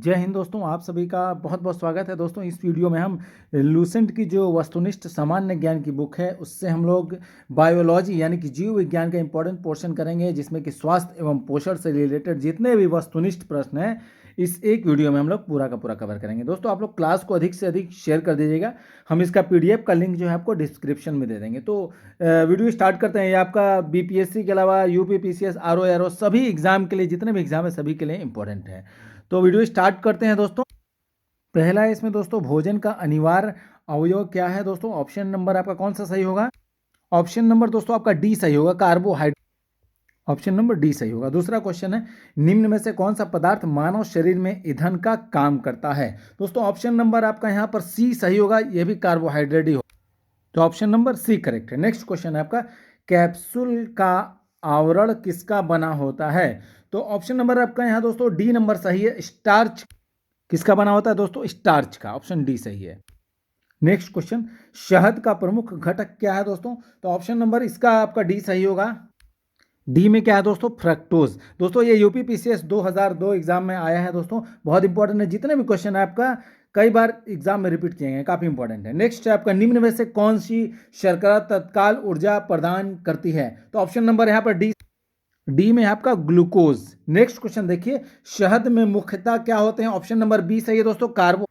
जय हिंद दोस्तों, आप सभी का बहुत बहुत स्वागत है। दोस्तों इस वीडियो में हम लूसेंट की जो वस्तुनिष्ठ सामान्य ज्ञान की बुक है उससे हम लोग बायोलॉजी यानी कि जीव विज्ञान का इंपॉर्टेंट पोर्शन करेंगे, जिसमें कि स्वास्थ्य एवं पोषण से रिलेटेड जितने भी वस्तुनिष्ठ प्रश्न हैं इस एक वीडियो में हम लोग पूरा का पूरा कवर करेंगे। दोस्तों आप लोग क्लास को अधिक से अधिक शेयर कर दीजिएगा। हम इसका पीडीएफ का लिंक जो है आपको डिस्क्रिप्शन में दे देंगे। तो वीडियो स्टार्ट करते हैं। ये आपका बीपीएससी के अलावा यूपी पीसीएस आरओ एआरओ सभी एग्जाम के लिए, जितने भी एग्जाम है सभी के लिए इंपॉर्टेंट है। तो वीडियो स्टार्ट करते हैं दोस्तों। पहला है इसमें दोस्तों, भोजन का अनिवार्य अवयव क्या है दोस्तों? ऑप्शन नंबर आपका कौन सा सही होगा? ऑप्शन नंबर दोस्तों आपका डी सही होगा, कार्बोहाइड्रेट। ऑप्शन नंबर डी सही होगा। दूसरा क्वेश्चन है, निम्न में से कौन सा पदार्थ मानव शरीर में ईंधन का काम करता है? दोस्तों ऑप्शन नंबर आपका यहाँ पर सी सही होगा, यह भी कार्बोहाइड्रेट ही होगा। तो ऑप्शन नंबर सी करेक्ट है। नेक्स्ट क्वेश्चन है आपका, कैप्सूल का आवरण किसका बना होता है? तो ऑप्शन नंबर आपका यहाँ दोस्तों डी नंबर सही है, स्टार्च। किसका बना होता है दोस्तों? स्टार्च का। ऑप्शन डी सही है। नेक्स्ट क्वेश्चन, शहद का प्रमुख घटक क्या है दोस्तों? तो ऑप्शन नंबर इसका आपका डी सही होगा। डी में क्या है दोस्तों? फ्रक्टोज। दोस्तों ये यूपी पीसीएस 2002 एग्जाम में आया है दोस्तों, बहुत इंपॉर्टेंट है। जितने भी क्वेश्चन है आपका कई बार एग्जाम में रिपीट किए गए, काफी इंपॉर्टेंट है। नेक्स्ट है आपका, निम्न में से कौन सी शर्करा तत्काल ऊर्जा प्रदान करती है? तो ऑप्शन नंबर यहाँ पर डी में आपका ग्लूकोज। नेक्स्ट क्वेश्चन देखिए, शहद में मुख्यतः क्या होते हैं? ऑप्शन नंबर बी सही है दोस्तों, कार्बो।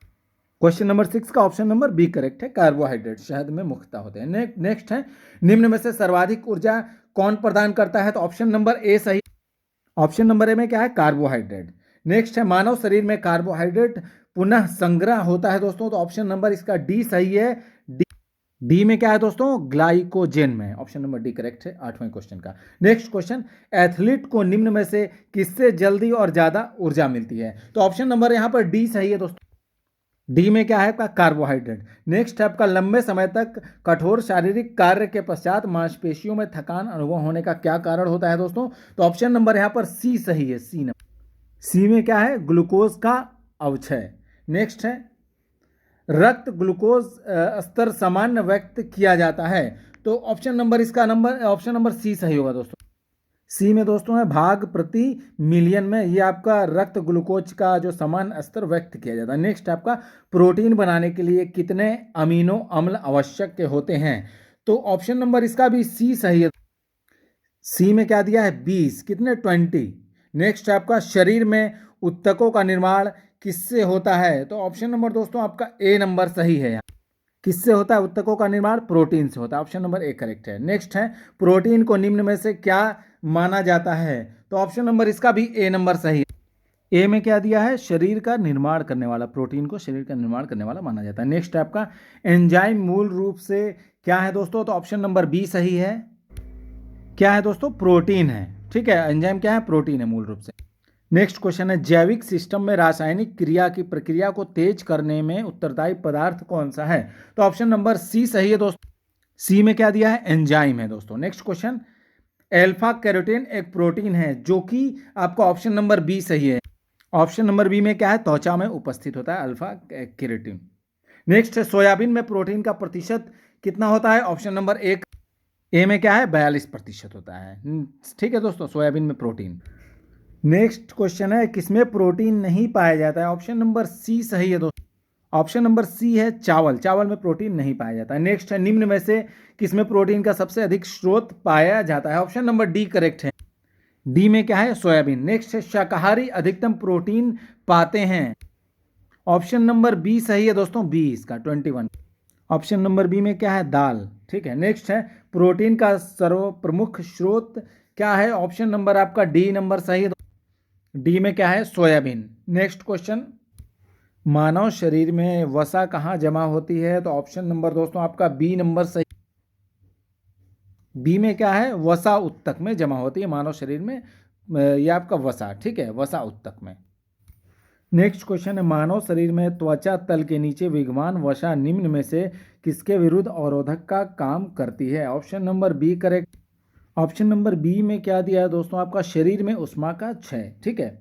क्वेश्चन नंबर 6 का ऑप्शन नंबर बी करेक्ट है, कार्बोहाइड्रेट शहद में मुख्यतः होते हैं। नेक्स्ट है, निम्न में से सर्वाधिक ऊर्जा कौन प्रदान करता है? तो ऑप्शन नंबर ए सही। ऑप्शन नंबर ए में क्या है? कार्बोहाइड्रेट। नेक्स्ट है, मानव शरीर में कार्बोहाइड्रेट पुनः संग्रह होता है दोस्तों, तो ऑप्शन नंबर इसका डी सही है। डी में क्या है दोस्तों? ग्लाइकोजेन में। ऑप्शन नंबर डी करेक्ट है 8वें क्वेश्चन का। नेक्स्ट क्वेश्चन, एथलीट को निम्न में से किससे जल्दी और ज्यादा ऊर्जा मिलती है? तो ऑप्शन नंबर यहां पर डी सही है दोस्तों। डी में क्या है आपका? कार्बोहाइड्रेट। नेक्स्ट है आपका, लंबे समय तक कठोर शारीरिक कार्य के पश्चात मांसपेशियों में थकान अनुभव होने का क्या कारण होता है दोस्तों? तो ऑप्शन नंबर यहां पर सी सही है, सी नंबर। सी में क्या है? ग्लूकोज का अवक्षय। नेक्स्ट है, रक्त ग्लूकोज स्तर सामान्य व्यक्त किया जाता है, तो ऑप्शन नंबर इसका नंबर ऑप्शन नंबर सी सही होगा दोस्तों। सी में दोस्तों है भाग प्रति मिलियन में, ये आपका रक्त ग्लूकोज का जो सामान्य स्तर व्यक्त किया जाता है। नेक्स्ट आपका, प्रोटीन बनाने के लिए कितने अमीनो अम्ल आवश्यक के होते हैं? तो ऑप्शन नंबर इसका भी सी सही है। सी में क्या दिया है? 20। कितने? 20। नेक्स्ट आपका, शरीर में उत्तकों का निर्माण किससे होता है? तो ऑप्शन नंबर दोस्तों आपका ए नंबर सही है। किससे होता है उत्तकों का निर्माण? प्रोटीन से होता है। ऑप्शन नंबर ए करेक्ट है। नेक्स्ट है, प्रोटीन को निम्न में से क्या माना जाता है? तो ऑप्शन नंबर इसका भी ए नंबर सही है। ए में क्या दिया है? शरीर का निर्माण करने वाला, प्रोटीन को शरीर का निर्माण करने वाला माना जाता है। नेक्स्ट है आपका, एंजाइम मूल रूप से क्या है दोस्तों? तो ऑप्शन नंबर बी सही है। क्या है दोस्तों? प्रोटीन है। ठीक है, एंजाइम क्या है? प्रोटीन है मूल रूप से। नेक्स्ट क्वेश्चन है, जैविक सिस्टम में रासायनिक क्रिया की प्रक्रिया को तेज करने में उत्तरदायी पदार्थ कौन सा है? तो ऑप्शन नंबर सी सही है दोस्तों। सी में क्या दिया है? एंजाइम है दोस्तों। नेक्स्ट क्वेश्चन, अल्फा कैरोटीन एक प्रोटीन है जो कि आपका ऑप्शन नंबर बी सही है। ऑप्शन नंबर बी में क्या है? त्वचा में उपस्थित होता है अल्फा कैरोटीन। नेक्स्ट है, सोयाबीन में प्रोटीन का प्रतिशत कितना होता है? ऑप्शन नंबर एक ए में क्या है? 42% होता है। ठीक है दोस्तों, सोयाबीन में प्रोटीन। नेक्स्ट क्वेश्चन है, किसमें प्रोटीन नहीं पाया जाता है? ऑप्शन नंबर सी सही है दोस्तों। ऑप्शन नंबर सी है चावल, चावल में प्रोटीन नहीं पाया जाता है। नेक्स्ट है, निम्न में से किसमें प्रोटीन का सबसे अधिक स्रोत पाया जाता है? ऑप्शन नंबर डी करेक्ट है। डी में क्या है? सोयाबीन। नेक्स्ट है, शाकाहारी अधिकतम प्रोटीन पाते हैं? ऑप्शन नंबर बी सही है दोस्तों, बी इसका 21। ऑप्शन नंबर बी में क्या है? दाल। ठीक है। नेक्स्ट है, प्रोटीन का सर्व प्रमुख स्रोत क्या है? ऑप्शन नंबर आपका डी नंबर सही है। डी में क्या है? सोयाबीन। नेक्स्ट क्वेश्चन, मानव शरीर में वसा कहाँ जमा होती है? तो ऑप्शन नंबर दोस्तों आपका बी नंबर सही। बी में क्या है? वसा उत्तक में जमा होती है मानव शरीर में, ये आपका वसा। ठीक है, वसा उत्तक में। नेक्स्ट क्वेश्चन है, मानव शरीर में त्वचा तल के नीचे विद्यमान वसा निम्न में से किसके विरुद्ध अवरोधक का काम करती है? Option number B correct. Option number B में क्या दिया है दोस्तों आपका? शरीर में उष्मा का क्षय। ठीक है।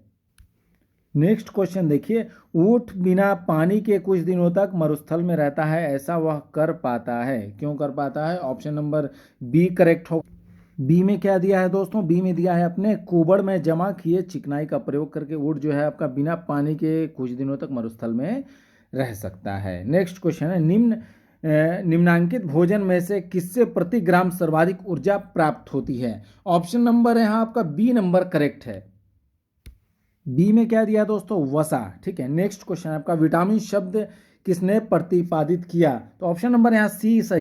नेक्स्ट क्वेश्चन देखिए, ऊंट बिना पानी के कुछ दिनों तक मरुस्थल में रहता है, ऐसा वह कर पाता है, क्यों कर पाता है? ऑप्शन नंबर बी करेक्ट हो। बी में क्या दिया है दोस्तों, बी में दिया है अपने कुबड़ में जमा किए चिकनाई का प्रयोग करके ऊँट जो है आपका बिना पानी के कुछ दिनों तक मरुस्थल में रह सकता है। नेक्स्ट क्वेश्चन है, निम्नांकित भोजन में से किससे प्रति ग्राम सर्वाधिक ऊर्जा प्राप्त होती है। ऑप्शन नंबर है यहाँ आपका बी नंबर करेक्ट है। बी में क्या दिया दोस्तों, वसा। ठीक है, नेक्स्ट क्वेश्चन आपका, विटामिन शब्द किसने प्रतिपादित किया। तो ऑप्शन नंबर यहाँ सी सही।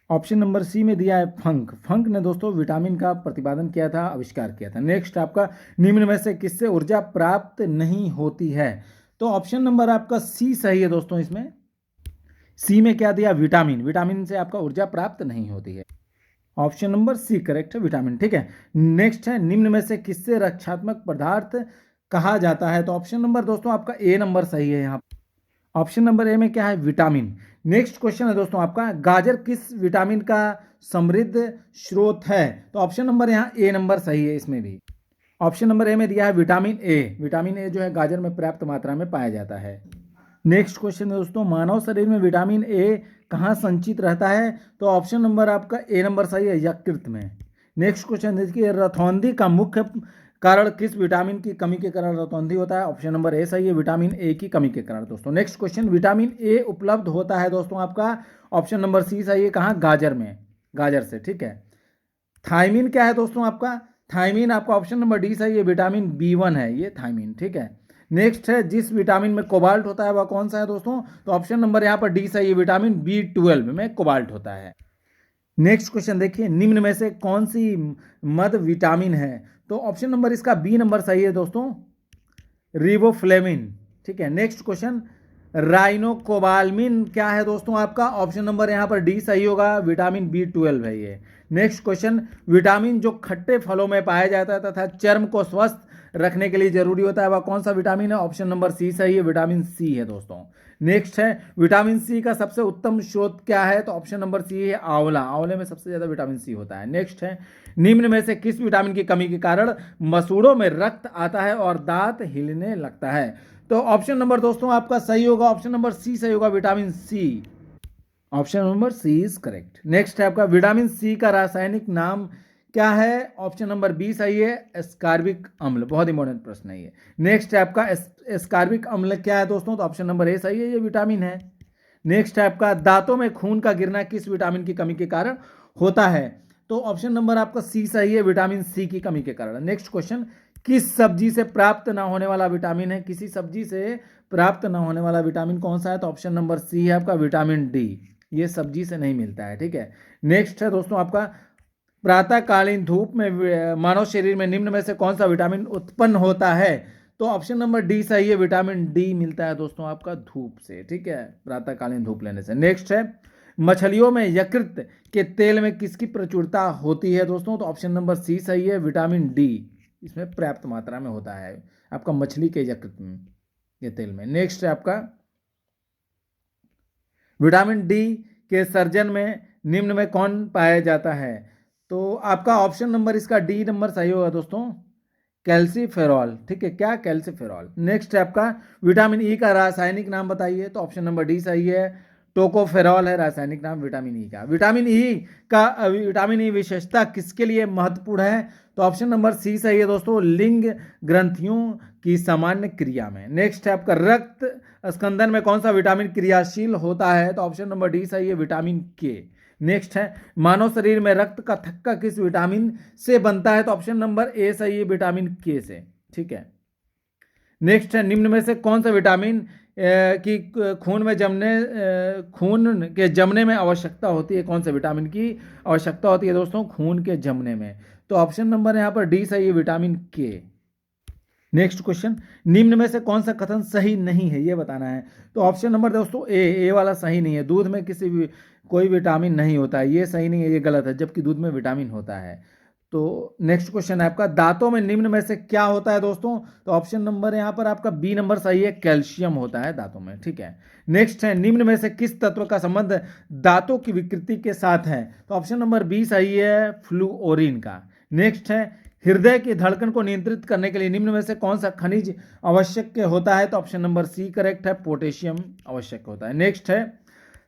ऑप्शन नंबर सी में दिया है फंक। फंक ने दोस्तों विटामिन का प्रतिपादन किया था, आविष्कार किया था। नेक्स्ट आपका, निम्न में से किससे ऊर्जा प्राप्त नहीं होती है। तो ऑप्शन नंबर आपका सी सही है दोस्तों। इसमें सी में क्या दिया, विटामिन। विटामिन से आपका ऊर्जा प्राप्त नहीं होती है। ऑप्शन नंबर सी करेक्ट है, विटामिन। ठीक है, नेक्स्ट है, निम्न में से किससे रक्षात्मक पदार्थ कहा जाता है। तो ऑप्शन नंबर दोस्तों आपका ए नंबर सही है यहाँ। ऑप्शन नंबर ए में क्या है, विटामिन। नेक्स्ट क्वेश्चन है दोस्तों आपका, गाजर किस विटामिन का समृद्ध स्रोत है। तो ऑप्शन नंबर यहाँ ए नंबर सही है। इसमें भी ऑप्शन नंबर ए में दिया है विटामिन ए। विटामिन ए जो है गाजर में पर्याप्त मात्रा में पाया जाता है। नेक्स्ट क्वेश्चन है दोस्तों, मानव शरीर में विटामिन ए कहाँ संचित रहता है। तो ऑप्शन नंबर आपका ए नंबर सही है, यकृत में। नेक्स्ट क्वेश्चन देखिए, रतौंधी का मुख्य कारण किस विटामिन की कमी के कारण रतौंधी होता है। ऑप्शन नंबर ए सही है, विटामिन ए की कमी के कारण दोस्तों। नेक्स्ट क्वेश्चन, विटामिन ए उपलब्ध होता है दोस्तों आपका, ऑप्शन नंबर सी सही है, कहाँ, गाजर में, गाजर से। ठीक है, थायमिन क्या है दोस्तों आपका, थायमिन आपका ऑप्शन नंबर डी सही है, विटामिन B1 है ये थायमिन। ठीक है, नेक्स्ट है, जिस विटामिन में कोबाल्ट होता है वह कौन सा है दोस्तों। तो ऑप्शन नंबर यहाँ पर डी सही है, विटामिन B12 में कोबाल्ट होता है। नेक्स्ट क्वेश्चन देखिए, निम्न में से कौन सी मद विटामिन है। तो ऑप्शन नंबर इसका बी नंबर सही है दोस्तों, रिबोफ्लेविन। ठीक है, नेक्स्ट क्वेश्चन, राइनोकोबाल्मिन क्या है दोस्तों आपका। ऑप्शन नंबर यहाँ पर डी सही होगा, विटामिन B12 है ये। नेक्स्ट क्वेश्चन, विटामिन जो खट्टे फलों में पाया जाता है तथा चर्म को स्वस्थ रखने के लिए जरूरी होता है वह कौन सा विटामिन है। ऑप्शन नंबर सी सही है, विटामिन सी है दोस्तों। नेक्स्ट है, विटामिन सी का सबसे उत्तम स्रोत क्या है। तो ऑप्शन नंबर सी है, आंवला। आंवले में सबसे ज्यादा विटामिन सी होता है। नेक्स्ट है, निम्न में से किस विटामिन की कमी के कारण मसूड़ों में रक्त आता है और दांत हिलने लगता है। तो ऑप्शन नंबर दोस्तों आपका सही होगा, ऑप्शन नंबर सी सही होगा, vitamin C. Option number C is correct. Next है आपका, विटामिन सी का रासायनिक नाम क्या है। ऑप्शन नंबर बी सही है, एस्कार्बिक अम्ल। बहुत इंपॉर्टेंट प्रश्न है ये। नेक्स्ट है आपका, एस्कार्बिक अम्ल क्या है दोस्तों। तो ऑप्शन नंबर ए सही है, ये विटामिन है। नेक्स्ट है आपका, दांतों में खून का गिरना किस विटामिन की कमी के कारण होता है। तो ऑप्शन नंबर आपका सी सही है, विटामिन सी की कमी के कारण। नेक्स्ट क्वेश्चन, किस सब्जी से प्राप्त ना होने वाला विटामिन है। किसी सब्जी से प्राप्त ना होने वाला विटामिन कौन सा है। तो ऑप्शन नंबर सी है आपका, विटामिन डी। ये सब्जी से नहीं मिलता है। ठीक है, नेक्स्ट है दोस्तों आपका, प्रातःकालीन धूप में मानव शरीर में निम्न में से कौन सा विटामिन उत्पन्न होता है। तो ऑप्शन नंबर डी सही है, विटामिन डी मिलता है दोस्तों आपका धूप से। ठीक है, प्रातःकालीन धूप लेने से। नेक्स्ट है, मछलियों में यकृत के तेल में किसकी प्रचुरता होती है दोस्तों। तो ऑप्शन नंबर सी सही है, विटामिन डी इसमें पर्याप्त मात्रा में होता है आपका मछली के यकृत में, ये तेल में। नेक्स्ट है आपका, विटामिन डी के सर्जन में निम्न में कौन पाया जाता है। तो आपका ऑप्शन नंबर इसका डी नंबर सही होगा दोस्तों, कैल्सीफेरॉल। ठीक है, क्या, कैल्सीफेरॉल। नेक्स्ट है आपका, विटामिन ई का रासायनिक नाम बताइए। तो ऑप्शन नंबर डी सही है, टोकोफेरॉल है रासायनिक नाम विटामिन ई का। विटामिन ई विशेषता किसके लिए महत्वपूर्ण है। तो ऑप्शन नंबर सी सही है दोस्तों, लिंग ग्रंथियों की सामान्य क्रिया में। नेक्स्ट है आपका, रक्त स्कंदन में कौन सा विटामिन क्रियाशील होता है। तो ऑप्शन नंबर डी सही है, विटामिन के। नेक्स्ट है, मानव शरीर में रक्त का थक्का किस विटामिन से बनता है। तो ऑप्शन नंबर ए सही है, विटामिन के से। ठीक है, नेक्स्ट है, निम्न में से कौन सा विटामिन की खून के जमने में आवश्यकता होती है। कौन से विटामिन की आवश्यकता होती है दोस्तों, खून के जमने में। तो ऑप्शन नंबर यहाँ पर डी सही है, विटामिन के। नेक्स्ट क्वेश्चन, निम्न में से कौन सा कथन सही नहीं है, ये बताना है। तो ऑप्शन नंबर दोस्तों ए वाला सही नहीं है, दूध में कोई विटामिन नहीं होता है, ये सही नहीं है, ये गलत है, जबकि दूध में विटामिन होता है। तो नेक्स्ट क्वेश्चन है आपका, दांतों में निम्न में से क्या होता है दोस्तों। तो ऑप्शन नंबर यहाँ पर आपका बी नंबर सही है, कैल्शियम होता है दांतों में। ठीक है, नेक्स्ट है, निम्न में से किस तत्व का संबंध दांतों की विकृति के साथ है। तो ऑप्शन नंबर बी सही है, फ्लूओरिन का। नेक्स्ट है, हृदय की धड़कन को नियंत्रित करने के लिए निम्न में से कौन सा खनिज आवश्यक होता है। तो ऑप्शन नंबर सी करेक्ट है, पोटेशियम आवश्यक होता है। नेक्स्ट है,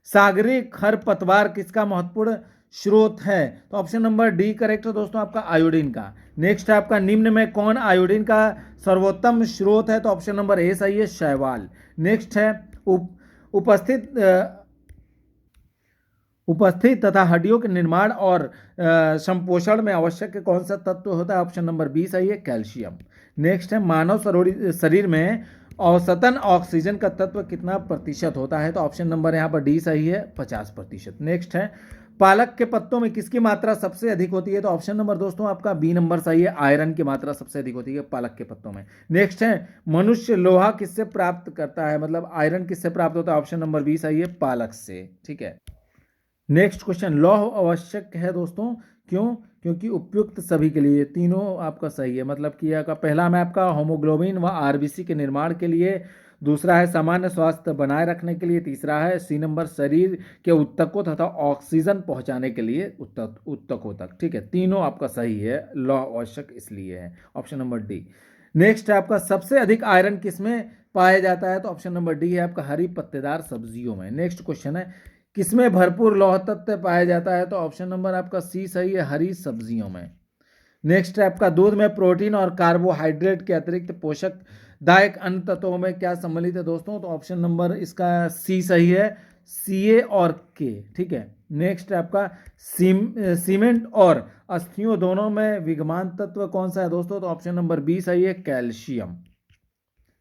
सागरीय खरपतवार किसका महत्वपूर्ण स्रोत है, तो ऑप्शन नंबर डी करेक्ट है दोस्तों आपका आयोडीन का। नेक्स्ट है आपका निम्न में कौन आयोडीन का सर्वोत्तम स्रोत है, तो ऑप्शन नंबर ए सही है, शैवाल। नेक्स्ट है उपस्थित उपस्थित तथा हड्डियों के निर्माण और संपोषण में आवश्यक कौन सा तत्व होता है, ऑप्शन नंबर बी सही है, कैल्शियम। नेक्स्ट है मानव शरीर में औसतन ऑक्सीजन का तत्व कितना प्रतिशत होता है, तो ऑप्शन नंबर यहाँ पर डी सही है, 50%। नेक्स्ट है पालक के पत्तों में किसकी मात्रा सबसे अधिक होती है, तो ऑप्शन नंबर दोस्तों आपका बी नंबर सही है, आयरन की मात्रा सबसे अधिक होती है पालक के पत्तों में। नेक्स्ट है मनुष्य लोहा किससे प्राप्त करता है, मतलब आयरन किससे प्राप्त होता है, ऑप्शन नंबर बी सही है, पालक से। ठीक है, नेक्स्ट क्वेश्चन, लौह आवश्यक है दोस्तों, क्यों? क्योंकि उपयुक्त सभी के लिए, तीनों आपका सही है, मतलब कि आपका पहला में आपका होमोग्लोबिन व आरबीसी के निर्माण के लिए, दूसरा है सामान्य स्वास्थ्य बनाए रखने के लिए, तीसरा है सी नंबर शरीर के ऊतकों तथा ऑक्सीजन पहुंचाने के लिए ऊतकों तक। ठीक है, तीनों आपका सही है, लौह आवश्यक इसलिए है, ऑप्शन नंबर डी। नेक्स्ट है आपका सबसे अधिक आयरन किसमें पाया जाता है, तो ऑप्शन नंबर डी है आपका हरी पत्तेदार सब्जियों में। नेक्स्ट क्वेश्चन है किसमें भरपूर लौह तत्व पाया जाता है, तो ऑप्शन नंबर आपका सी सही है, हरी सब्जियों में। नेक्स्ट है आपका दूध में प्रोटीन और कार्बोहाइड्रेट के अतिरिक्त पोषक दायक अन्य तत्वों में क्या सम्मिलित है दोस्तों, तो ऑप्शन नंबर इसका सी सही है, सी ए और के। ठीक है, नेक्स्ट है आपका सीमेंट और अस्थियों दोनों में विद्यमान तत्व कौन सा है दोस्तों, तो ऑप्शन नंबर बी सही है, कैल्शियम।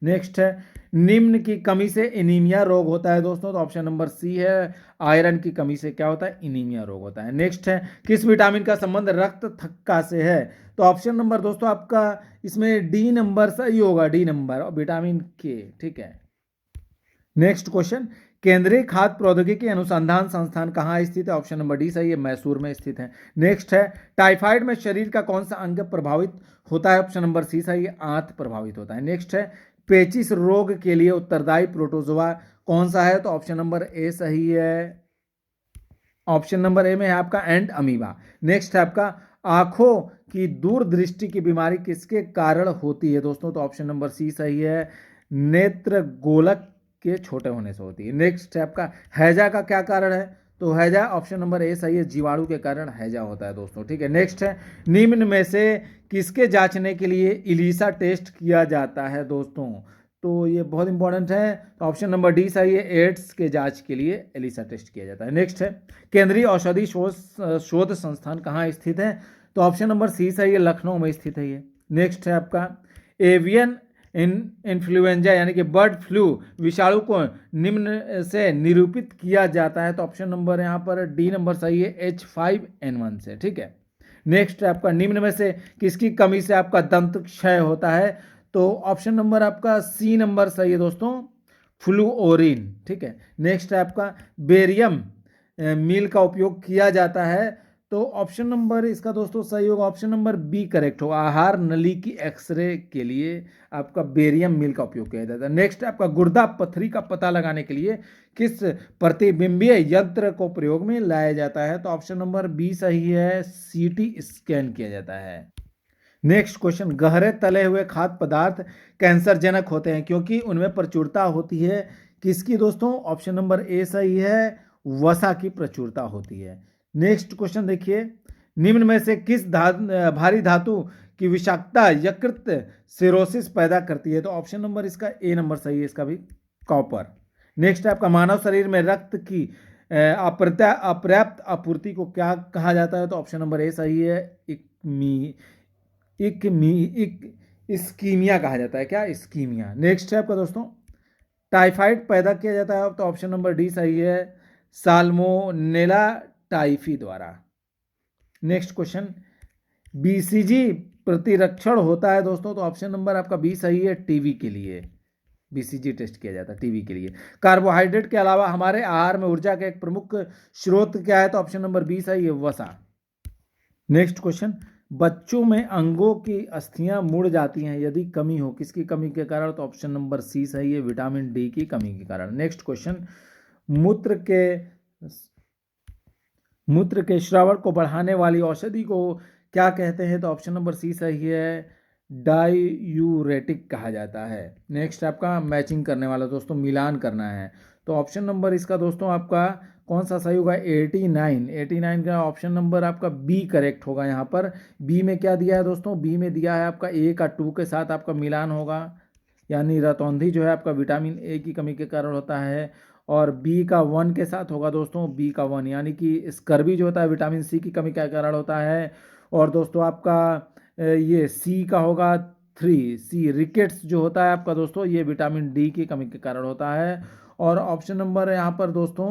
नेक्स्ट है निम्न की कमी से एनीमिया रोग होता है दोस्तों, तो ऑप्शन नंबर सी है, आयरन की कमी से क्या होता है, एनीमिया रोग होता है। नेक्स्ट है किस विटामिन का संबंध रक्त थक्का से है, तो ऑप्शन नंबर दोस्तों आपका इसमें डी नंबर सही होगा, डी नंबर और विटामिन के। ठीक है, नेक्स्ट क्वेश्चन, केंद्रीय खाद्य प्रौद्योगिकी अनुसंधान संस्थान कहाँ स्थित है, ऑप्शन नंबर डी सही है, मैसूर में स्थित है। नेक्स्ट है टाइफाइड में शरीर का कौन सा अंग प्रभावित होता है, ऑप्शन नंबर सी सही है, आंत प्रभावित होता है। नेक्स्ट है पेचिस रोग के लिए उत्तरदायी प्रोटोजोआ कौन सा है, तो ऑप्शन नंबर ए सही है, ऑप्शन नंबर ए में है आपका एंड अमीबा। नेक्स्ट है आपका आंखों की दूरदृष्टि की बीमारी किसके कारण होती है दोस्तों, तो ऑप्शन नंबर सी सही है, नेत्र गोलक के छोटे होने से होती है। नेक्स्ट है आपका हैजा का क्या कारण है, तो हैजा ऑप्शन नंबर ए सही है, जीवाणु के कारण हैजा होता है दोस्तों। ठीक है, नेक्स्ट है निम्न में से किसके जांचने के लिए इलीसा टेस्ट किया जाता है दोस्तों, तो ये बहुत इंपॉर्टेंट है, तो ऑप्शन नंबर डी सही है, एड्स के जांच के लिए एलिसा टेस्ट किया जाता है। नेक्स्ट है केंद्रीय औषधि शोध संस्थान कहाँ स्थित है, तो ऑप्शन नंबर सी सही है, लखनऊ में स्थित है ये। नेक्स्ट है आपका एवियन इन्फ्लुएंजा यानी कि बर्ड फ्लू विषाणु को निम्न से निरूपित किया जाता है, तो ऑप्शन नंबर यहाँ पर डी नंबर सही है, H5N1 से। ठीक है, नेक्स्ट है आपका निम्न में से किसकी कमी से आपका दंत क्षय होता है, तो ऑप्शन नंबर आपका सी नंबर सही है दोस्तों, फ्लूओरिन। ठीक है, नेक्स्ट है आपका बेरियम मील का उपयोग किया जाता है, तो ऑप्शन नंबर इसका दोस्तों सही होगा, ऑप्शन नंबर बी करेक्ट होगा, आहार नली की एक्सरे के लिए आपका बेरियम मील का उपयोग किया जाता है। नेक्स्ट आपका गुर्दा पथरी का पता लगाने के लिए किस प्रतिबिंबीय यंत्र को प्रयोग में लाया जाता है, तो ऑप्शन नंबर बी सही है, सीटी स्कैन किया जाता है। नेक्स्ट क्वेश्चन, गहरे तले हुए खाद्य पदार्थ कैंसर जनक होते हैं क्योंकि उनमें प्रचुरता होती है किसकी दोस्तों, ऑप्शन नंबर ए सही है, वसा की प्रचुरता होती है। नेक्स्ट क्वेश्चन देखिए, निम्न में से किस भारी धातु की विषाक्तता यकृत सिरोसिस पैदा करती है, तो ऑप्शन नंबर इसका ए नंबर सही है, इसका भी कॉपर। नेक्स्ट आपका मानव शरीर में रक्त की अपर्याप्त आपूर्ति को क्या कहा जाता है, तो ऑप्शन नंबर ए सही है, इस्कीमिया कहा जाता है, क्या इस्कीमिया। नेक्स्ट है आपका दोस्तों टाइफाइड पैदा किया जाता है, तो ऑप्शन नंबर डी सही है, साल्मोनेला टाइफी द्वारा। नेक्स्ट क्वेश्चन, बीसीजी प्रतिरक्षण होता है दोस्तों, तो ऑप्शन नंबर आपका बी सही है, टीबी के लिए बीसीजी टेस्ट किया जाता है, टीबी के लिए। कार्बोहाइड्रेट के अलावा हमारे आहार में ऊर्जा का एक प्रमुख स्रोत क्या है, तो ऑप्शन नंबर बी सही है, वसा। नेक्स्ट क्वेश्चन, बच्चों में अंगों की अस्थियां मुड़ जाती हैं यदि कमी हो, किसकी कमी के कारण, तो ऑप्शन नंबर सी सही है, विटामिन डी की कमी के कारण। नेक्स्ट क्वेश्चन, मूत्र के श्रावण को बढ़ाने वाली औषधि को क्या कहते हैं, तो ऑप्शन नंबर सी सही है, डायूरेटिक कहा जाता है। नेक्स्ट आपका मैचिंग करने वाला दोस्तों, मिलान करना है, तो ऑप्शन नंबर इसका दोस्तों आपका कौन सा सही होगा? 89। 89 का ऑप्शन नंबर आपका बी करेक्ट होगा। यहाँ पर बी में क्या दिया है दोस्तों? बी में दिया है आपका ए का 2 के साथ आपका मिलान होगा, यानी रतौंधी जो है आपका विटामिन ए की कमी के कारण होता है। और बी का 1 के साथ होगा दोस्तों, बी का 1 यानी कि स्कर्वी जो होता है विटामिन सी की कमी के कारण होता है। और दोस्तों आपका ये सी का होगा 3, सी रिकेट्स जो होता है आपका दोस्तों, ये विटामिन डी की कमी के कारण होता है। और ऑप्शन नंबर यहाँ पर दोस्तों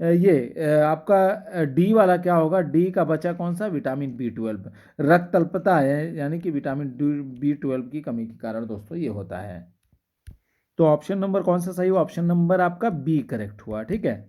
ये आपका डी वाला क्या होगा? डी का बचा कौन सा? Vitamin B 12। रक्त अल्पता है, यानी कि विटामिन बी 12 की कमी के कारण दोस्तों ये होता है। तो ऑप्शन नंबर कौन सा सही हुआ? ऑप्शन नंबर आपका बी करेक्ट हुआ। ठीक है,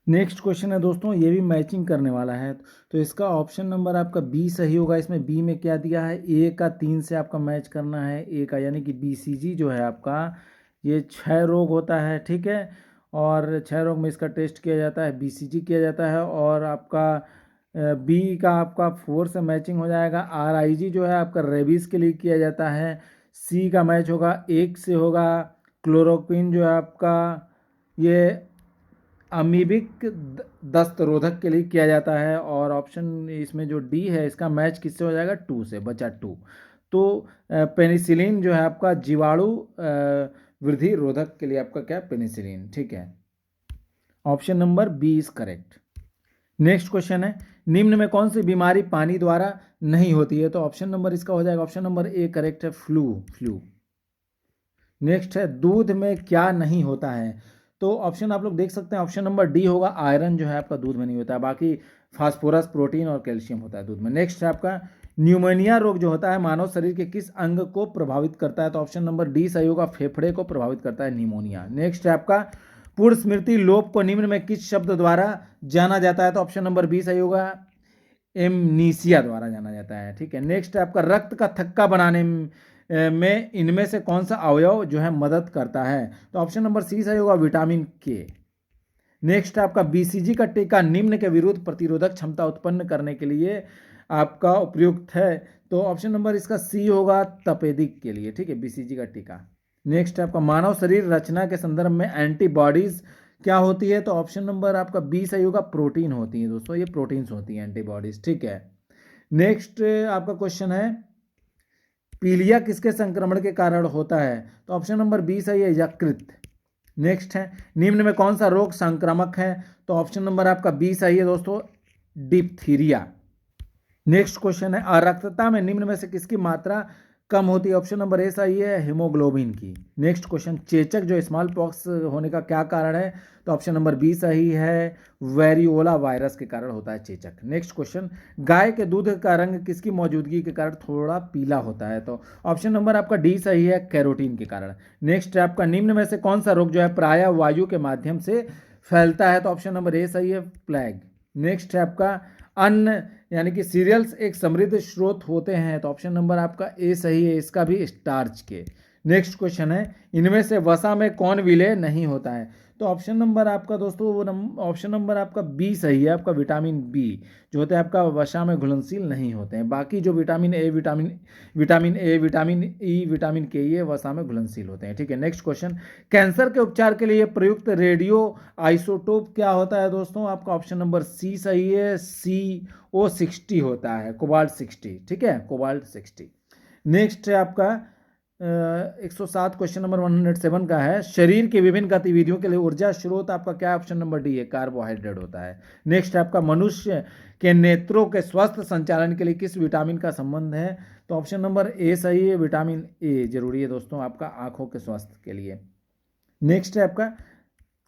नेक्स्ट क्वेश्चन है दोस्तों, ये भी मैचिंग करने वाला है, तो इसका ऑप्शन नंबर आपका बी सही होगा। इसमें बी में क्या दिया है? ए का 3 से आपका मैच करना है, ए का, यानी कि बीसीजी जो है आपका, ये 6 रोग होता है। ठीक है, और 6 रोग में इसका टेस्ट किया जाता है, बीसीजी किया जाता है। और आपका बी का आपका 4 से मैचिंग हो जाएगा। आरआईजी जो है आपका रेबीज के लिए किया जाता है। सी का मैच होगा 1 से होगा। क्लोरोक्विन जो है आपका ये अमीबिक दस्त रोधक के लिए किया जाता है। और ऑप्शन इसमें जो डी है इसका मैच किससे हो जाएगा? 2 से, बचा 2। तो पेनिसिलिन जो है आपका जीवाणु वृद्धि रोधक के लिए आपका क्या? पेनिसिलिन। ठीक है, option number B is correct. Next question है, निम्न में कौन सी बीमारी पानी द्वारा नहीं होती है? तो ऑप्शन नंबर इसका हो जाएगा, ऑप्शन नंबर ए करेक्ट है, फ्लू। नेक्स्ट है, दूध में क्या नहीं होता है? तो ऑप्शन आप लोग देख सकते हैं, ऑप्शन नंबर डी होगा, आयरन जो है आपका दूध में नहीं होता है, बाकी फास्फोरस, प्रोटीन और कैल्शियम होता है दूध में। नेक्स्ट है आपका, न्यूमोनिया रोग जो होता है मानव शरीर के किस अंग को प्रभावित करता है? तो ऑप्शन नंबर डी सही होगा, फेफड़े को प्रभावित करता है न्यूमोनिया। नेक्स्ट है आपका, पूर्ण स्मृति लोप को निम्न में किस शब्द द्वारा जाना जाता है? तो ऑप्शन नंबर बी सही होगा, एमनीसिया द्वारा जाना जाता है। ठीक है, नेक्स्ट है आपका, रक्त का थक्का बनाने में इनमें से कौन सा अवयव जो है मदद करता है? तो ऑप्शन नंबर सी सही होगा, विटामिन के। नेक्स्ट है आपका, बीसीजी का टीका निम्न के विरुद्ध प्रतिरोधक क्षमता उत्पन्न करने के लिए आपका उपयुक्त है? तो ऑप्शन नंबर इसका सी होगा, तपेदिक के लिए। ठीक है, बीसीजी का टीका। नेक्स्ट है आपका, मानव शरीर रचना के संदर्भ में एंटीबॉडीज क्या होती है? तो ऑप्शन नंबर आपका बी सही होगा, प्रोटीन होती है दोस्तों, ये प्रोटीन्स होती हैं एंटीबॉडीज। ठीक है, नेक्स्ट आपका क्वेश्चन है, पीलिया किसके संक्रमण के कारण होता है? तो ऑप्शन नंबर बी सही है, यकृत। नेक्स्ट है, निम्न में कौन सा रोग संक्रामक है? तो ऑप्शन नंबर आपका बी सही है दोस्तों, डिप्थीरिया। नेक्स्ट क्वेश्चन है, अरक्तता में निम्न में से किसकी मात्रा कम होती है? ऑप्शन नंबर ए सही है, हीमोग्लोबिन की। नेक्स्ट क्वेश्चन, चेचक जो स्मॉल पॉक्स होने का क्या कारण है? तो ऑप्शन नंबर बी सही है, वेरियोला वायरस के कारण होता है चेचक। नेक्स्ट क्वेश्चन, गाय के दूध का रंग किसकी मौजूदगी के कारण थोड़ा पीला होता है? तो ऑप्शन नंबर आपका डी सही है, कैरोटीन के कारण। नेक्स्ट है आपका, निम्न में से कौन सा रोग जो है प्रायः वायु के माध्यम से फैलता है? तो ऑप्शन नंबर ए सही है, प्लेग। नेक्स्ट है आपका, अन्न यानी कि सीरियल्स एक समृद्ध स्रोत होते हैं? तो ऑप्शन नंबर आपका ए सही है, इसका भी स्टार्च के। नेक्स्ट क्वेश्चन है, इनमें से वसा में कौन विलेय नहीं होता है? तो ऑप्शन नंबर आपका दोस्तों ऑप्शन नंबर आपका बी सही है, आपका विटामिन बी जो होते हैं आपका वसा में घुलनशील नहीं होते हैं। बाकी जो vitamin A, vitamin E, vitamin के, ये वसा में घुलनशील होते हैं। ठीक है, नेक्स्ट क्वेश्चन, कैंसर के उपचार के लिए प्रयुक्त रेडियो आइसोटोप क्या होता है दोस्तों? आपका ऑप्शन नंबर सी सही है, CO60 होता है, कोबाल्ट 60। ठीक है, कोबाल्ट 60। नेक्स्ट है आपका 107, क्वेश्चन नंबर 107 का है, शरीर की विभिन्न गतिविधियों के लिए ऊर्जा स्रोत आपका क्या? ऑप्शन नंबर डी है, कार्बोहाइड्रेट होता है। नेक्स्ट है आपका, मनुष्य के नेत्रों के स्वस्थ संचालन के लिए किस विटामिन का संबंध है? तो ऑप्शन नंबर ए सही है, विटामिन ए जरूरी है दोस्तों आपका आंखों के स्वास्थ्य के लिए। नेक्स्ट है आपका,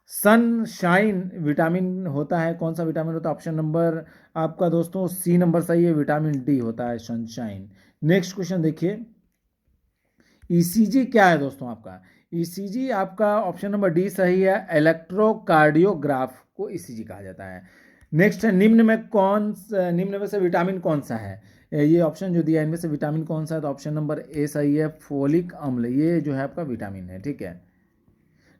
सनशाइन विटामिन होता है, कौन सा विटामिन होता है? ऑप्शन नंबर आपका दोस्तों सी नंबर सही है, विटामिन डी होता है, सनशाइन। नेक्स्ट क्वेश्चन देखिए, ईसीजी क्या है दोस्तों? आपका ईसीजी आपका ऑप्शन नंबर डी सही है, इलेक्ट्रोकार्डियोग्राफ को ईसीजी कहा जाता है। नेक्स्ट है, निम्न में से विटामिन कौन सा है? ये ऑप्शन जो दिया है इनमें से विटामिन कौन सा है? तो ऑप्शन नंबर ए सही है, फोलिक अम्ल, ये जो है आपका विटामिन है। ठीक है,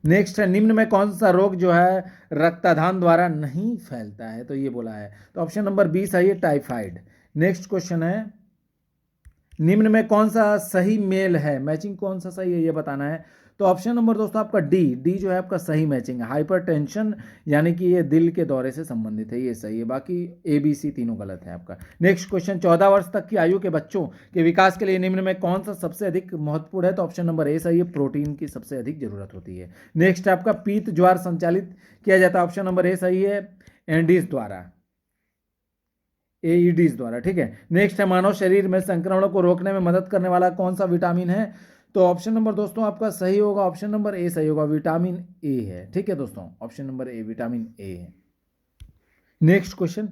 नेक्स्ट है, निम्न में कौन सा रोग जो है रक्तदान द्वारा नहीं फैलता है? तो ये बोला है, तो ऑप्शन नंबर बी सही है, टाइफाइड। नेक्स्ट क्वेश्चन है, निम्न में कौन सा सही मेल है, मैचिंग कौन सा सही है ये बताना है। तो ऑप्शन नंबर दोस्तों आपका डी जो है आपका सही मैचिंग है। हाइपरटेंशन यानी कि ये दिल के दौरे से संबंधित है, ये सही है। बाकी ए बी सी तीनों गलत है आपका। नेक्स्ट क्वेश्चन, 14 वर्ष तक की आयु के बच्चों के विकास के लिए निम्न में कौन सा सबसे अधिक महत्वपूर्ण है? तो ऑप्शन नंबर ए सही है, प्रोटीन की सबसे अधिक जरूरत होती है। नेक्स्ट आपका पीत ज्वार संचालित किया जाता है, ऑप्शन नंबर ए सही है, एंडीज द्वारा, एईडीज द्वारा, ठीक है। नेक्स्ट है, मानव शरीर में संक्रमणों को रोकने में मदद करने वाला कौन सा विटामिन है? तो ऑप्शन नंबर दोस्तों आपका सही होगा, ऑप्शन नंबर ए सही होगा, विटामिन ए है, ठीक है दोस्तों, option number A vitamin A है। नेक्स्ट क्वेश्चन,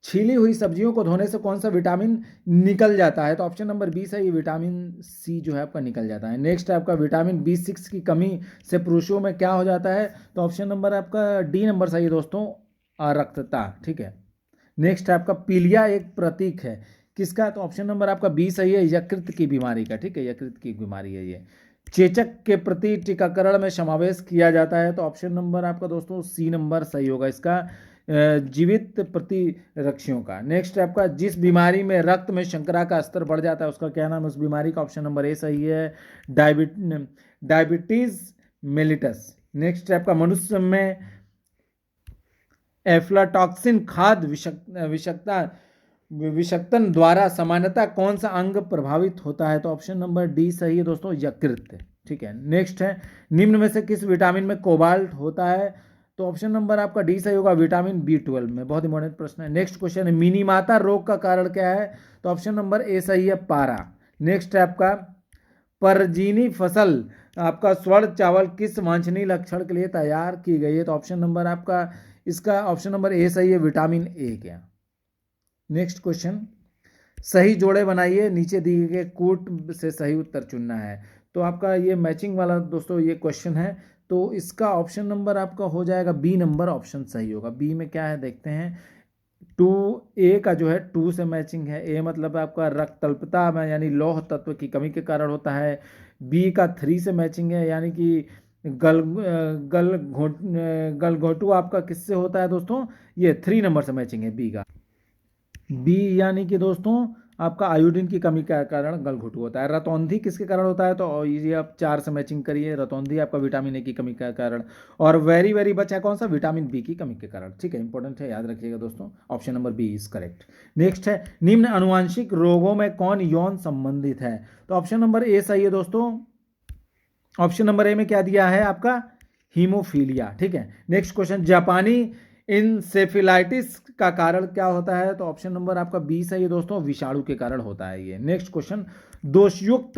छीली हुई सब्जियों को धोने से कौन सा विटामिन निकल जाता है? तो ऑप्शन नंबर बी सही, विटामिन सी जो है आपका निकल जाता है। नेक्स्ट है आपका, विटामिन B6 की कमी से पुरुषों में क्या हो जाता है? तो ऑप्शन नंबर आपका डी नंबर सही है दोस्तों, अरक्तता, ठीक है। नेक्स्ट है आपका, पीलिया एक प्रतीक है किसका? तो ऑप्शन नंबर आपका बी सही है, यकृत की बीमारी का, ठीक है, यकृत की बीमारी है ये। चेचक के प्रति टीकाकरण में समावेश किया जाता है, तो ऑप्शन नंबर आपका दोस्तों सी नंबर सही होगा इसका, जीवित प्रतिरक्षियों का। नेक्स्ट है आपका, जिस बीमारी में रक्त में शर्करा का स्तर बढ़ जाता है उसका क्या नाम है? उस बीमारी का ऑप्शन नंबर ए सही है, डायबिटीज मेलिटस। नेक्स्ट है आपका, मनुष्य में एफ्लाटॉक्सिन खाद्य विषाक्तन द्वारा सामान्यतः कौन सा अंग प्रभावित होता है? तो ऑप्शन नंबर डी सही है दोस्तों, यकृत, ठीक है। नेक्स्ट है, निम्न में से किस विटामिन में कोबाल्ट होता है? तो ऑप्शन नंबर आपका डी सही होगा, विटामिन B12 में। बहुत इंपॉर्टेंट प्रश्न है। नेक्स्ट क्वेश्चन है, मिनीमाता रोग का कारण क्या है? तो ऑप्शन नंबर ए सही है, पारा। नेक्स्ट है आपका, परजीनी फसल आपका स्वर्ण चावल किस वांछनीय लक्षण के लिए तैयार की गई है? तो ऑप्शन नंबर आपका इसका ऑप्शन नंबर ए सही है, विटामिन ए क्या। नेक्स्ट क्वेश्चन, सही जोड़े बनाइए, नीचे दिए गए कूट से सही उत्तर चुनना है। तो आपका ये मैचिंग वाला दोस्तों ये क्वेश्चन है, तो इसका ऑप्शन नंबर आपका हो जाएगा बी नंबर, ऑप्शन सही होगा। बी में क्या है देखते हैं, 2A का जो है 2 से मैचिंग है। ए मतलब आपका रक्त अल्पता में यानी लौह तत्व की कमी के कारण होता है। बी का 3 से मैचिंग है, यानी कि गलघोटू आपका किससे होता है दोस्तों? ये 3 नंबर से मैचिंग है बी का। बी यानी कि दोस्तों आपका आयोडीन की कमी के कारण गलघोटू होता है। रतौंधी किसके कारण होता है? तो ये आप 4 से मैचिंग करिए, रतौंधी आपका विटामिन ए की कमी के कारण। और वेरी वेरी बचा कौन सा? विटामिन बी की कमी के कारण, ठीक है, इंपॉर्टेंट है, याद रखिएगा दोस्तों, option number B is correct. Next है, निम्न अनुवांशिक रोगों में कौन यौन संबंधित है? तो ऑप्शन नंबर ए सही है दोस्तों, ऑप्शन नंबर ए में क्या दिया है आपका? हीमोफीलिया, ठीक है। नेक्स्ट क्वेश्चन, जापानी इंसेफेलाइटिस का कारण क्या होता है? तो ऑप्शन नंबर आपका बी सही है दोस्तों, विषाणु के कारण होता है ये। नेक्स्ट क्वेश्चन, दोषयुक्त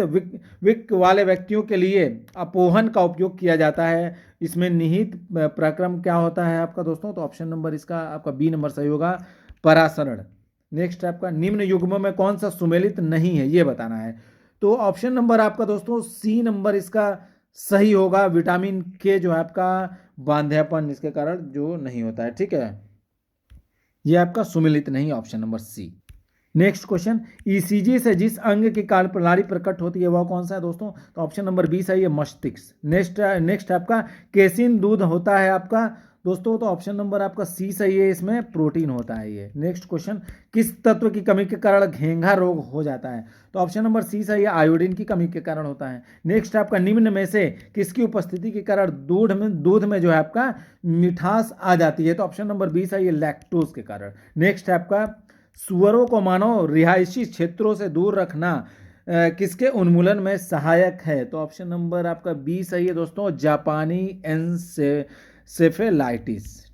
विक वाले व्यक्तियों के लिए अपोहन का उपयोग किया जाता है, इसमें निहित प्रक्रम क्या होता है आपका दोस्तों? तो ऑप्शन नंबर इसका आपका बी नंबर सही होगा, परासरण। नेक्स्ट आपका, निम्न युग्म में कौन सा सुमेलित नहीं है, ये बताना है। तो ऑप्शन नंबर आपका दोस्तों सी नंबर इसका सही होगा, विटामिन के जो है आपका बांध्यापन इसके कारण जो नहीं होता है, ठीक है, ये आपका सुमेलित नहीं, option number C. Next question, ECG से जिस अंग की कार्यप्रणाली प्रकट होती है वह कौन सा है दोस्तों? तो ऑप्शन नंबर बी सही है, मस्तिष्क। नेक्स्ट आपका, केसिन दूध होता है आपका दोस्तों, तो ऑप्शन नंबर आपका सी सही है, इसमें प्रोटीन होता है ये। नेक्स्ट क्वेश्चन, किस तत्व की कमी के कारण घेंघा रोग हो जाता है? तो ऑप्शन नंबर सी सही है, आयोडीन की कमी के कारण होता है। नेक्स्ट आपका, निम्न में से किसकी उपस्थिति के कारण दूध में जो है आपका मिठास आ जाती है? तो ऑप्शन नंबर बी सही है, लैक्टोज के कारण। नेक्स्ट आपका, सुअरों को मानव रिहायशी क्षेत्रों से दूर रखना किसके उन्मूलन में सहायक है? तो ऑप्शन नंबर आपका बी सही है दोस्तों, जापानी एन्सेफेलाइटिस,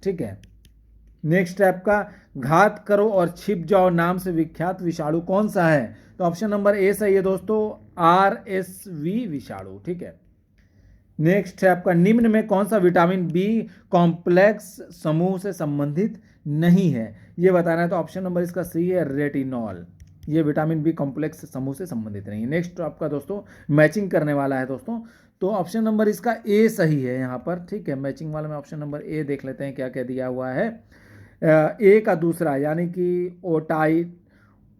ठीक है। नेक्स्ट है आपका, घात करो और छिप जाओ नाम से विख्यात विषाणु कौन सा है? तो ऑप्शन नंबर ए सही है दोस्तों, RSV विषाणु, ठीक है। नेक्स्ट है आपका, निम्न में कौन सा विटामिन बी कॉम्प्लेक्स समूह से संबंधित नहीं है, ये बताना है। तो ऑप्शन नंबर इसका सही है, रेटिनॉल, ये विटामिन बी कॉम्प्लेक्स समूह से संबंधित नहीं है। नेक्स्ट आपका दोस्तों मैचिंग करने वाला है दोस्तों, तो ऑप्शन नंबर इसका ए सही है यहाँ पर, ठीक है। मैचिंग वाला में ऑप्शन नंबर ए देख लेते हैं क्या क्या दिया हुआ है। ए का दूसरा यानी कि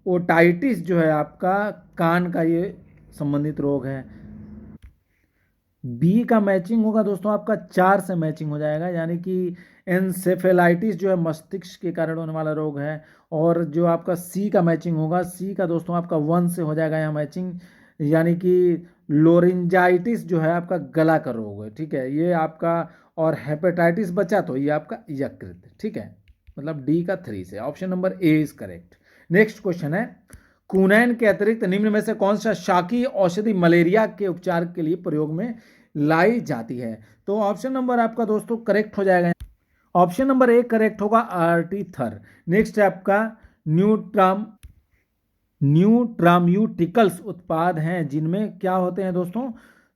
ओटाइटिस जो है आपका कान का ये संबंधित रोग है। बी का मैचिंग होगा दोस्तों आपका 4 से मैचिंग हो जाएगा, यानी कि एन्सेफेलाइटिस जो है मस्तिष्क के कारण होने वाला रोग है। और जो आपका सी का मैचिंग होगा, सी का दोस्तों आपका 1 से हो जाएगा यहाँ मैचिंग, यानी कि लोरिंजाइटिस जो है आपका गला का रोग है, ठीक है, ये आपका, और हेपेटाइटिस बचा तो ये आपका यकृत, ठीक है, मतलब डी का 3 से option number A is correct. Next question है, कुनैन के अतिरिक्त निम्न में से कौन सा शाकीय औषधि मलेरिया के उपचार के लिए प्रयोग में लाई जाती है? तो ऑप्शन नंबर आपका दोस्तों करेक्ट हो जाएगा, ऑप्शन नंबर ए करेक्ट होगा, आर्टीथर। नेक्स्ट है आपका न्यूट्राम्यूटिकल्स उत्पाद हैं जिनमें क्या होते हैं दोस्तों?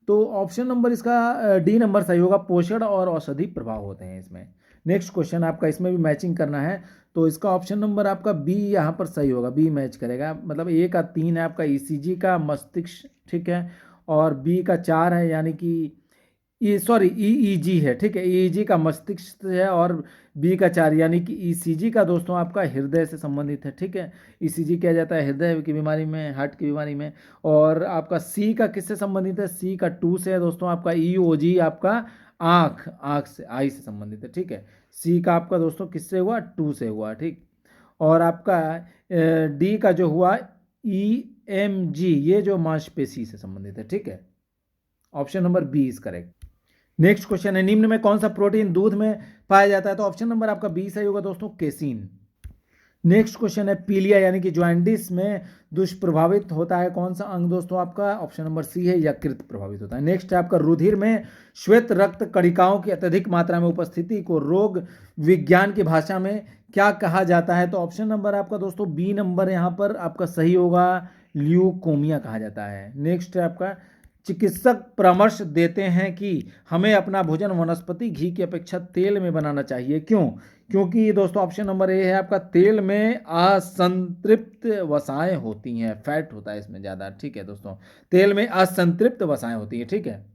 तो ऑप्शन नंबर इसका डी नंबर सही होगा, पोषण और औषधि प्रभाव होते हैं इसमें। नेक्स्ट क्वेश्चन आपका, इसमें भी मैचिंग करना है, तो इसका ऑप्शन नंबर आपका बी यहाँ पर सही होगा, बी मैच करेगा, मतलब ए का 3 है आपका ईसीजी का मस्तिष्क, ठीक है, और बी का 4 है यानी कि ईईजी है, ठीक है, ईईजी का मस्तिष्क है, और बी का 4 यानी कि ईसीजी का दोस्तों आपका हृदय से संबंधित है, ठीक है, ईसीजी किया जाता है हृदय की बीमारी में, हार्ट की बीमारी में। और आपका सी का किससे संबंधित है? सी का 2 से है दोस्तों, आपका ईओजी आपका आँख से, आई से संबंधित है, ठीक है, सी का आपका दोस्तों किससे हुआ? 2 से हुआ, ठीक। और आपका डी का जो हुआ ईएमजी, ये जो मांसपेशी से संबंधित है, ठीक है, option number B is correct. Next question है, निम्न में कौन सा प्रोटीन दूध में पाया जाता है? तो ऑप्शन नंबर आपका बी सही होगा दोस्तों, केसिन। नेक्स्ट क्वेश्चन है, पीलिया यानी कि ज्वाइंटिस में दुष्प्रभावित होता है कौन सा अंग दोस्तों? आपका ऑप्शन नंबर सी है, यकृत प्रभावित होता है। नेक्स्ट है आपका, रुधिर में श्वेत रक्त कणिकाओं की अत्यधिक मात्रा में उपस्थिति को रोग विज्ञान की भाषा में क्या कहा जाता है? तो ऑप्शन नंबर आपका दोस्तों बी नंबर यहाँ पर आपका सही होगा, ल्यूकोमिया कहा जाता है। नेक्स्ट है आपका, चिकित्सक परामर्श देते हैं कि हमें अपना भोजन वनस्पति घी की अपेक्षा तेल में बनाना चाहिए, क्यों? क्योंकि दोस्तों ऑप्शन नंबर ए है आपका, तेल में असंतृप्त वसाएं होती हैं, फैट होता है इसमें ज़्यादा, ठीक है दोस्तों, तेल में असंतृप्त वसाएं होती हैं, ठीक है।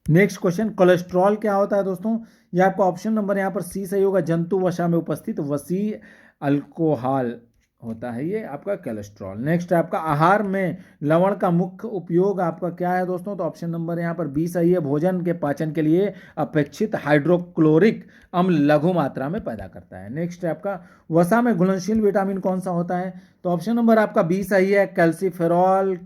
नेक्स्ट क्वेश्चन, कोलेस्ट्रॉल क्या होता है दोस्तों? ये आपका ऑप्शन नंबर यहाँ पर सी सही होगा, जंतु वसा में उपस्थित वसी अल्कोहल होता है ये आपका कोलेस्ट्रॉल। नेक्स्ट है आपका, आहार में लवण का मुख्य उपयोग आपका क्या है दोस्तों? तो ऑप्शन नंबर यहाँ पर बी सही है, भोजन के पाचन के लिए अपेक्षित हाइड्रोक्लोरिक अम्ल लघु मात्रा में पैदा करता है। नेक्स्ट है आपका, वसा में घुलनशील विटामिन कौन सा होता है? तो ऑप्शन नंबर आपका बी सही है, कैल्सीफेरॉल,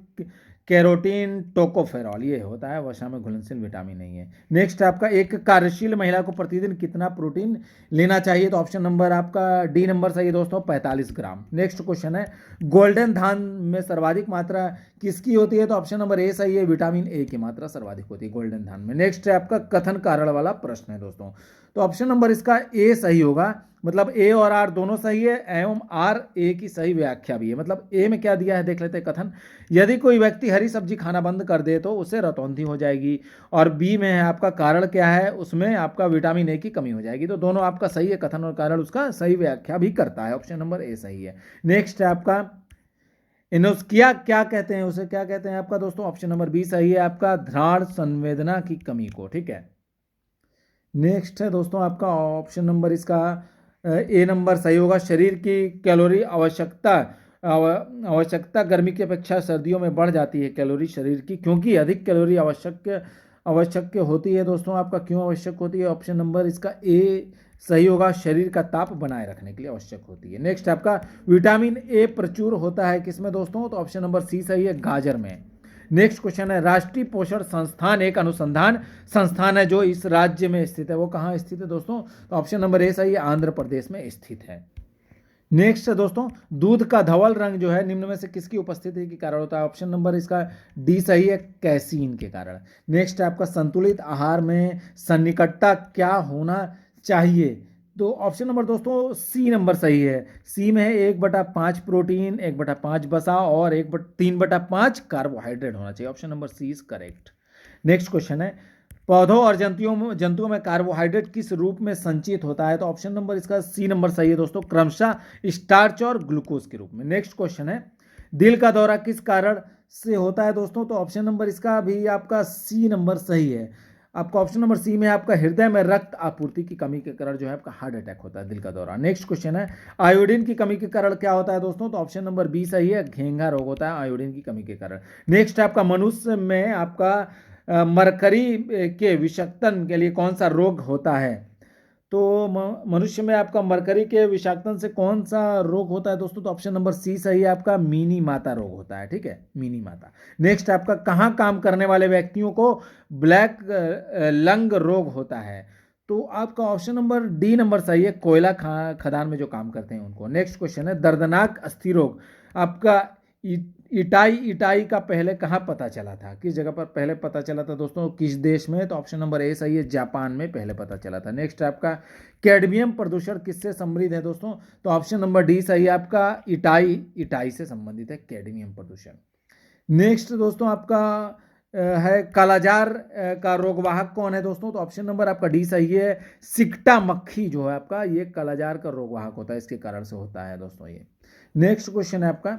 कैरोटीन, टोकोफेरॉल, ये होता है, वसा में घुलनशील विटामिन नहीं है। नेक्स्ट आपका, एक कार्यशील महिला को प्रतिदिन कितना प्रोटीन लेना चाहिए? तो ऑप्शन नंबर आपका डी नंबर सही है दोस्तों, 45 ग्राम। नेक्स्ट क्वेश्चन है, गोल्डन धान में सर्वाधिक मात्रा किसकी होती है? तो ऑप्शन नंबर ए सही है, विटामिन ए की मात्रा सर्वाधिक होती है गोल्डन धान में। नेक्स्ट है आपका, कथन कारण वाला प्रश्न है दोस्तों, तो ऑप्शन नंबर इसका ए सही होगा, मतलब ए और आर दोनों सही है, एवं आर ए की सही व्याख्या भी है। मतलब ए में क्या दिया है देख लेते हैं, कथन, यदि कोई व्यक्ति हरी सब्जी खाना बंद कर दे तो उसे रतौंधी हो जाएगी, और बी में है आपका, कारण क्या है, उसमें आपका विटामिन ए की कमी हो जाएगी। तो दोनों आपका सही है, कथन और कारण उसका सही व्याख्या भी करता है, ऑप्शन नंबर ए सही है। नेक्स्ट है आपका, इनोस्किया क्या कहते हैं, उसे क्या कहते हैं आपका दोस्तों? ऑप्शन नंबर बी सही है आपका, घ्राण संवेदना की कमी को, ठीक है। नेक्स्ट है दोस्तों आपका, ऑप्शन नंबर इसका ए नंबर सही होगा, शरीर की कैलोरी आवश्यकता गर्मी की अपेक्षा सर्दियों में बढ़ जाती है, कैलोरी शरीर की, क्योंकि अधिक कैलोरी आवश्यक होती है दोस्तों, आपका क्यों आवश्यक होती है? ऑप्शन नंबर इसका ए सही होगा, शरीर का ताप बनाए रखने के लिए आवश्यक होती है। नेक्स्ट आपका, विटामिन ए प्रचुर होता है किसमें दोस्तों? तो ऑप्शन नंबर सी सही है, गाजर में। नेक्स्ट क्वेश्चन है, राष्ट्रीय पोषण संस्थान एक अनुसंधान संस्थान है जो इस राज्य में स्थित है, वो कहाँ स्थित है दोस्तों? तो ऑप्शन नंबर ए सही है, आंध्र प्रदेश में स्थित है। नेक्स्ट है दोस्तों, दूध का धवल रंग जो है निम्न में से किसकी उपस्थिति के कारण होता है? ऑप्शन नंबर इसका डी सही है, कैसीन के कारण। नेक्स्ट है आपका, संतुलित आहार में सन्निकटता क्या होना चाहिए? तो ऑप्शन नंबर दोस्तों सी नंबर सही है, सी में है 1/5 प्रोटीन, 1/5 वसा और 3/5 कार्बोहाइड्रेट होना चाहिए, option number C is correct. Next question है, पौधों और जंतुओं में कार्बोहाइड्रेट किस रूप में संचित होता है? तो ऑप्शन नंबर इसका सी नंबर सही है दोस्तों, क्रमशः स्टार्च और ग्लूकोज के रूप में। नेक्स्ट क्वेश्चन है, दिल का दौरा किस कारण से होता है दोस्तों? तो ऑप्शन नंबर इसका भी आपका सी नंबर सही है, आपका ऑप्शन नंबर सी में आपका हृदय में रक्त आपूर्ति की कमी के कारण जो है आपका हार्ट अटैक होता है, दिल का दौरा। नेक्स्ट क्वेश्चन है, आयोडीन की कमी के कारण क्या होता है दोस्तों? तो ऑप्शन नंबर बी सही है, घेंघा रोग होता है आयोडीन की कमी के कारण। नेक्स्ट आपका, मनुष्य में आपका मरकरी के विषाक्तन के लिए कौन सा रोग होता है? तो मनुष्य में आपका मरकरी के विषाक्तन से कौन सा रोग होता है दोस्तों? तो ऑप्शन नंबर सी सही है आपका, मिनी माता रोग होता है, ठीक है, मिनी माता। नेक्स्ट आपका, कहाँ काम करने वाले व्यक्तियों को ब्लैक लंग रोग होता है? तो आपका ऑप्शन नंबर डी नंबर सही है, कोयला खदान में जो काम करते हैं उनको। नेक्स्ट क्वेश्चन है, दर्दनाक अस्थि रोग आपका इटाई इटाई का पहले कहाँ पता चला था? किस जगह पर पहले पता चला था दोस्तों, किस देश में? तो ऑप्शन नंबर ए सही है, जापान में पहले पता चला था। नेक्स्ट आपका, कैडमियम प्रदूषण किससे समृद्ध है दोस्तों? तो ऑप्शन नंबर डी सही है आपका, इटाई इटाई से संबंधित है कैडमियम प्रदूषण। नेक्स्ट दोस्तों आपका है कालाजार का रोगवाहक कौन है दोस्तों? तो ऑप्शन नंबर आपका डी सही है, सिकटा मक्खी जो है आपका, ये कालाजार का रोगवाहक होता है, इसके कारण से होता है दोस्तों ये। नेक्स्ट क्वेश्चन है आपका,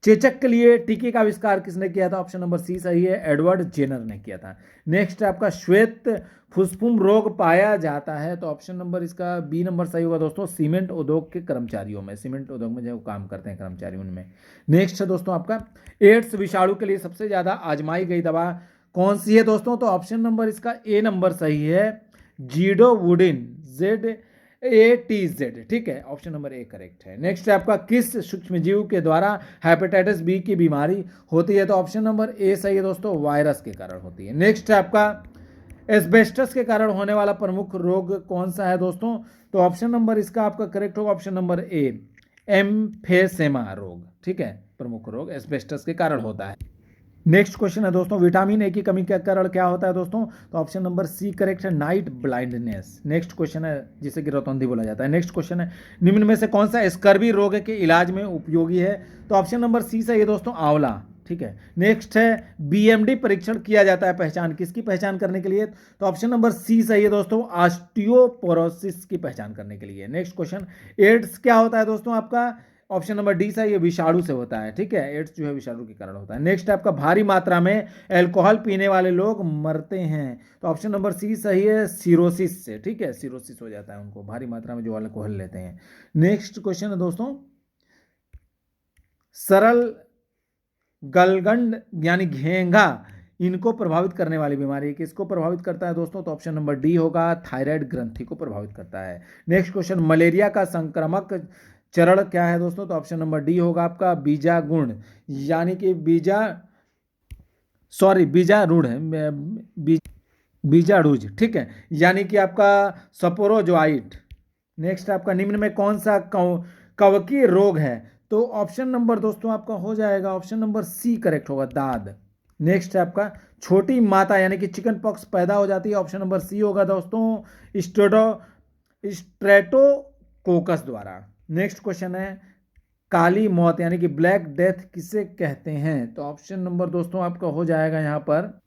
चेचक के लिए टीके का आविष्कार किसने किया था? ऑप्शन नंबर सी सही है, एडवर्ड जेनर ने किया था। नेक्स्ट आपका, श्वेत फुस्फुम रोग पाया जाता है? तो ऑप्शन नंबर इसका बी नंबर सही होगा दोस्तों, सीमेंट उद्योग के कर्मचारियों में, सीमेंट उद्योग में जो काम करते हैं कर्मचारी उनमें। नेक्स्ट है दोस्तों आपका, एड्स विषाणु के लिए सबसे ज्यादा आजमाई गई दवा कौन सी है दोस्तों? तो ऑप्शन नंबर इसका ए नंबर सही है, जीडोवुडिन, ZATZ, ठीक है, ऑप्शन नंबर ए करेक्ट है। नेक्स्ट है आपका, किस सूक्ष्मजीव के द्वारा हेपेटाइटिस बी की बीमारी होती है? तो ऑप्शन नंबर ए सही है दोस्तों, वायरस के कारण होती है। नेक्स्ट है आपका, एस्बेस्टस के कारण होने वाला प्रमुख रोग कौन सा है दोस्तों? तो ऑप्शन नंबर इसका आपका करेक्ट होगा, ऑप्शन नंबर ए, एम्फेसेमा रोग, ठीक है, प्रमुख रोग एस्बेस्टस के कारण होता है। नेक्स्ट क्वेश्चन है दोस्तों, विटामिन ए की कमी के कारण क्या होता है दोस्तों? तो ऑप्शन नंबर सी करेक्ट है, नाइट ब्लाइंडनेस। नेक्स्ट क्वेश्चन है, जिसे कि रोतौंधी बोला जाता है। नेक्स्ट क्वेश्चन है, निम्न में से कौन सा स्कर्वी रोग के इलाज में उपयोगी है? तो ऑप्शन नंबर सी सही है दोस्तों, आंवला, ठीक है। नेक्स्ट है, बीएमडी परीक्षण किया जाता है, पहचान किसकी पहचान करने के लिए? तो ऑप्शन नंबर सी सही है दोस्तों, ऑस्टियोपोरोसिस की पहचान करने के लिए। नेक्स्ट क्वेश्चन, एड्स क्या होता है दोस्तों आपका? ऑप्शन नंबर डी सही है, विषाणु से होता है, ठीक है, एड्स जो है विषाणु के कारण होता है। नेक्स्ट आपका, भारी मात्रा में अल्कोहल पीने वाले लोग मरते हैं? तो ऑप्शन नंबर सी सही है, सिरोसिस से, ठीक है, सिरोसिस हो जाता है उनको, भारी मात्रा में जो अल्कोहल लेते हैं। नेक्स्ट क्वेश्चन है दोस्तों, सरल गलगंड यानी घेंघा, इनको प्रभावित करने वाली बीमारी किसको प्रभावित करता है दोस्तों? तो ऑप्शन नंबर डी होगा, थायराइड ग्रंथि को प्रभावित करता है। नेक्स्ट क्वेश्चन, मलेरिया का संक्रामक चरण क्या है दोस्तों? तो ऑप्शन नंबर डी होगा आपका, बीजागुण, यानी कि बीजारूढ़ है, बीजारूज, ठीक है, यानी कि आपका सपोरोजोआइट। नेक्स्ट आपका, निम्न में कौन सा कवकीय रोग है? तो ऑप्शन नंबर दोस्तों आपका हो जाएगा, ऑप्शन नंबर सी करेक्ट होगा, दाद। नेक्स्ट है आपका, छोटी माता यानी कि चिकन पॉक्स पैदा हो जाती है? ऑप्शन नंबर सी होगा दोस्तों, स्ट्रेटोकोकस द्वारा। नेक्स्ट क्वेश्चन है, काली मौत यानी कि ब्लैक डेथ किसे कहते हैं? तो ऑप्शन नंबर दोस्तों आपका हो जाएगा यहाँ पर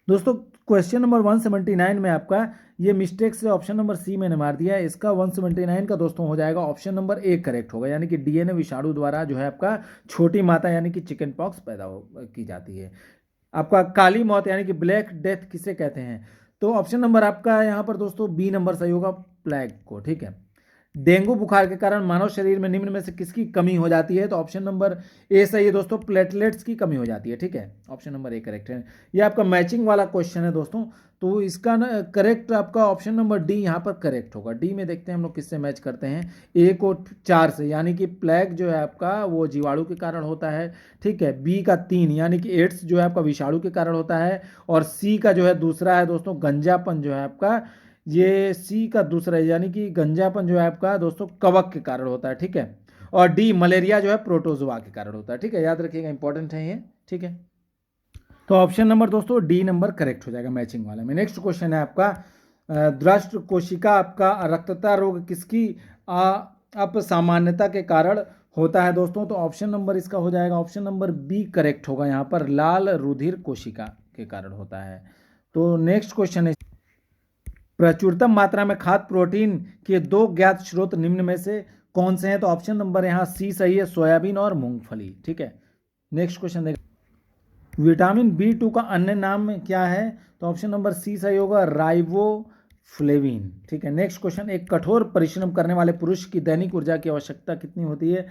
दोस्तों, क्वेश्चन नंबर 179 में आपका ये मिस्टेक से ऑप्शन नंबर सी मैंने मार दिया है, इसका 179 का दोस्तों हो जाएगा ऑप्शन नंबर ए करेक्ट होगा, यानी कि डीएनए विषाणु द्वारा जो है आपका छोटी माता यानी कि चिकन पॉक्स पैदा की जाती है। आपका काली मौत यानी कि ब्लैक डेथ किसे कहते हैं? तो ऑप्शन नंबर आपका यहाँ पर दोस्तों बी नंबर सही होगा, प्लेग को, ठीक है। डेंगू बुखार के कारण मानव शरीर में निम्न में से किसकी कमी हो जाती है? तो ऑप्शन नंबर ए सही है दोस्तों, प्लेटलेट्स की कमी हो जाती है, ठीक है, ऑप्शन नंबर ए करेक्ट है। ये आपका मैचिंग वाला क्वेश्चन है दोस्तों, तो इसका ना करेक्ट आपका ऑप्शन नंबर डी यहाँ पर करेक्ट होगा। डी में देखते हैं हम लोग किससे मैच करते हैं, ए को 4 से, यानी कि प्लेग जो है आपका वो जीवाणु के कारण होता है, ठीक है। बी का 3 यानी कि एड्स जो है आपका विषाणु के कारण होता है, और सी का जो है दूसरा है दोस्तों, गंजापन जो है आपका, ये सी का दूसरा है, यानी कि गंजापन जो है आपका दोस्तों कवक के कारण होता है, ठीक है। और डी मलेरिया जो है प्रोटोजोआ के कारण होता है, ठीक है, याद रखिएगा, इंपॉर्टेंट है ये, ठीक है। तो ऑप्शन नंबर दोस्तों डी नंबर करेक्ट हो जाएगा मैचिंग वाले में। नेक्स्ट क्वेश्चन है आपका, दृष्ट कोशिका आपका रक्तता रोग किसकी अपसामान्यता के कारण होता है दोस्तों? तो ऑप्शन नंबर इसका हो जाएगा, ऑप्शन नंबर बी करेक्ट होगा, यहाँ पर लाल रुधिर कोशिका के कारण होता है। तो नेक्स्ट क्वेश्चन है, प्रचुरतम मात्रा में खाद्य प्रोटीन के 2 ज्ञात स्रोत निम्न में से कौन से हैं? तो ऑप्शन नंबर यहाँ सी सही है, सोयाबीन और मूंगफली, ठीक है। नेक्स्ट क्वेश्चन देखिए, विटामिन B2 का अन्य नाम क्या है? तो ऑप्शन नंबर सी सही होगा, राइबोफ्लेविन, ठीक है। नेक्स्ट क्वेश्चन, एक कठोर परिश्रम करने वाले पुरुष की दैनिक ऊर्जा की आवश्यकता कितनी होती है?